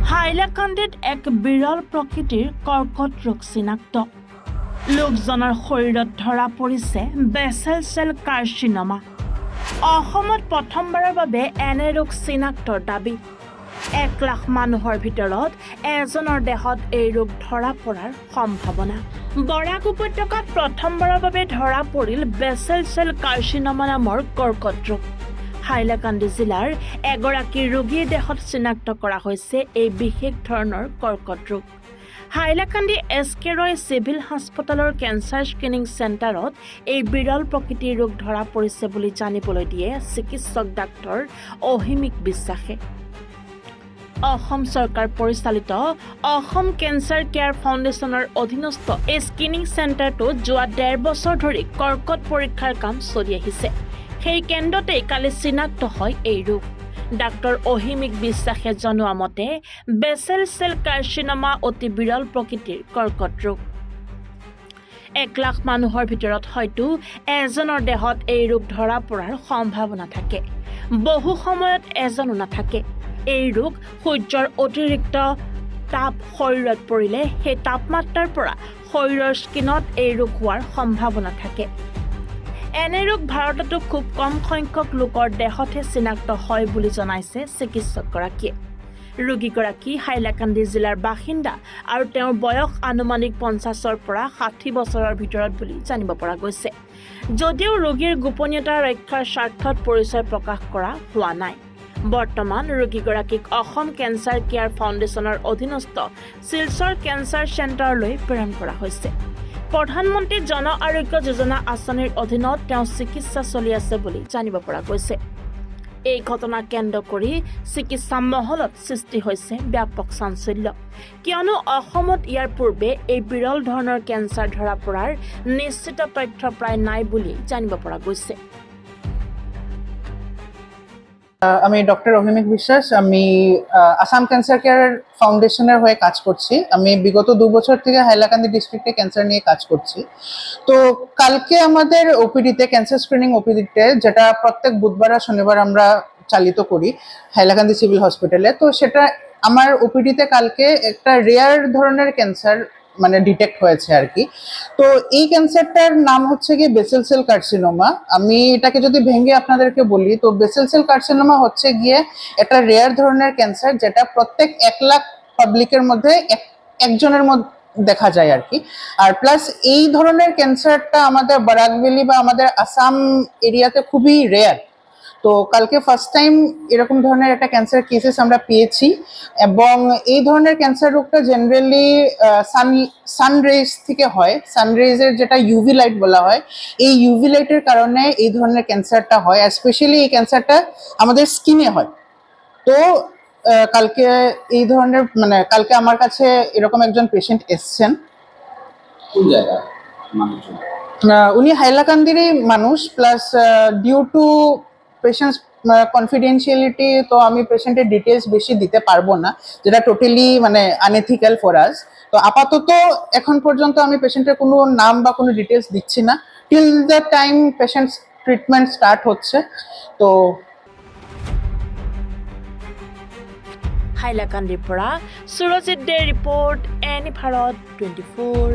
হাইলাকান্দিত এক বিৰল প্ৰকৃতিৰ কৰ্কট ৰোগ চিনাক্ত। লোকজনৰ শৰীৰত ধৰা পৰিছে বেচেল চেল কাৰ্চিনোমা। অসমত প্ৰথমবাৰৰ বাবে এনে ৰোগ চিনাক্তৰ দাবী। 1 লাখ মানুহৰ ভিতৰত এজনৰ দেহত এই ৰোগ ধৰা পৰাৰ সম্ভাৱনা। বৰাক উপত্যকাত প্ৰথমবাৰৰ বাবে ধৰা পৰিল বেচেল চেল কাৰ্চিনোমা নামৰ কৰ্কট ৰোগ। হাইলাকান্দি জিলাৰ এগৰাকী ৰোগীৰ দেহত চিনাক্ত কৰা হৈছে এই বিশেষ ধৰণৰ কৰ্কট ৰোগ। হাইলাকান্দি এছ.কে. ৰয় চিভিল হাস্পতালৰ কেঞ্চাৰ স্ক্ৰিনিং চেণ্টাৰত এই বিৰল প্ৰকৃতিৰ ৰোগ ধৰা পৰিছে বুলি জানিবলৈ দিয়ে চিকিৎসক ডাক্তৰ অহিমিক বিশ্বাসে। অসম চৰকাৰ পৰিচালিত অসম কেঞ্চাৰ কেয়াৰ ফাউণ্ডেশ্যনৰ অধীনস্থ এই স্ক্ৰিনিং চেণ্টাৰটোত যোৱা 1.5 বছৰ ধৰি কৰ্কট পৰীক্ষাৰ কাম চলি আহিছে। সেই কেন্দ্ৰতেই কালি চিনাক্ত হয় এই ৰোগ। ডাক্তৰ অহিমিক বিশ্বাসে জনোৱা মতে বেচেল চেল কাৰ্চিনোমা অতি বিৰল প্ৰকৃতিৰ কৰ্কট ৰোগ। 1 লাখ মানুহৰ ভিতৰত হয়তো এজনৰ দেহত এই ৰোগ ধৰা পৰাৰ সম্ভাৱনা থাকে। বহু সময়ত এজনো নাথাকে। এই ৰোগ সূৰ্যৰ অতিৰিক্ত তাপ শৰীৰত পৰিলে সেই তাপমাত্ৰাৰ পৰা শৰীৰৰ স্কিনত এই ৰোগ হোৱাৰ সম্ভাৱনা থাকে। এনে ৰোগ ভাৰততো খুব কম সংখ্যক লোকৰ দেহতহে চিনাক্ত হয় বুলি জনাইছে চিকিৎসকগৰাকীয়ে। ৰোগীগৰাকী হাইলাকান্দি জিলাৰ বাসিন্দা আৰু তেওঁৰ বয়স আনুমানিক 50ৰ পৰা 60 বছৰৰ ভিতৰত বুলি জানিব পৰা গৈছে। যদিও ৰোগীৰ গোপনীয়তা ৰক্ষাৰ স্বাৰ্থত পৰিচয় প্ৰকাশ কৰা হোৱা নাই। বৰ্তমান ৰোগীগৰাকীক অসম কেঞ্চাৰ কেয়াৰ ফাউণ্ডেশ্যনৰ অধীনস্থ শিলচৰ কেঞ্চাৰ চেণ্টাৰলৈ প্ৰেৰণ কৰা হৈছে। প্ৰধানমন্ত্ৰী জন আৰোগ্য যোজনা আঁচনিৰ অধীনত তেওঁ চিকিৎসা চলি আছে বুলি জানিব পৰা গৈছে। এই ঘটনা কেন্দ্ৰ কৰি চিকিৎসা মহলত সৃষ্টি হৈছে ব্যাপক চাঞ্চল্য, কিয়নো অসমত ইয়াৰ পূৰ্বে এই বিৰল ধৰণৰ কেঞ্চাৰ ধৰা পৰাৰ নিশ্চিত তথ্য প্ৰায় নাই বুলি জানিব পৰা গৈছে। আমি ডক্টর অহিমিক বিশ্বাস, আমি আসাম ক্যান্সার কেয়ার ফাউন্ডেশনের হয়ে কাজ করছি। আমি বিগত 2 বছর থেকে হাইলাকান্দি ডিস্ট্রিক্টে ক্যান্সার নিয়ে কাজ করছি। তো কালকে আমাদের ওপিডিতে ক্যান্সার স্ক্রিনিং ওপিডিতে, যেটা প্রত্যেক বুধবার আর শনিবার আমরা চালিত করি হাইলাকান্দি সিভিল হসপিটালে, তো সেটা আমার ওপিডিতে কালকে একটা রেয়ার ধরনের ক্যান্সার মানে ডিটেক্ট হয়েছে আর কি। তো এই ক্যান্সারটার নাম হচ্ছে গিয়ে বেসেল সেল কার্সিনোমা। আমি এটাকে যদি ভেঙে আপনাদেরকে বলি, তো বেসেল সেল কার্সিনোমা হচ্ছে গিয়ে একটা রেয়ার ধরনের ক্যান্সার, যেটা প্রত্যেক 1 লাখ পাবলিকের মধ্যে একজনের মধ্যে দেখা যায় আর কি। আর প্লাস এই ধরনের ক্যান্সারটা আমাদের বরাক ভ্যালি বা আমাদের আসাম এরিয়াতে খুবই রেয়ার। তো কালকে ফার্স্ট টাইম এরকম ধরনের একটা ক্যান্সার কেসেস আমরা পেয়েছি, এবং এই ধরনের ক্যান্সার রোগটা জেনারেলি সানরেজ থেকে হয়। সানরেজের যেটা ইউভি লাইট বলা হয়, এই ইউভি লাইটের কারণে এই ধরনের ক্যান্সারটা হয়। আর স্পেশালি এই ক্যান্সারটা আমাদের স্কিনে হয়। তো কালকে এই ধরনের মানে কালকে আমার কাছে এরকম একজন পেশেন্ট এসছেন। কোন জায়গা মানুষ? উনি হাইলাকান্দিরই মানুষ, plus due to patients confidentiality, তো আমি পেশেন্টের ডিটেলস বেশি দিতে পারবো না, যেটা টোটালি মানে আনএথিক্যাল ফর আস। তো আপাতত এখন পর্যন্ত আমি পেশেন্টের কোনো নাম বা কোনো ডিটেলস দিচ্ছি না, till the time patients treatment start হচ্ছে। তো হাইলাকান্দিৰ পৰা সুৰজিৎ দে ৰিপৰ্ট, এনি ভাৰত 24।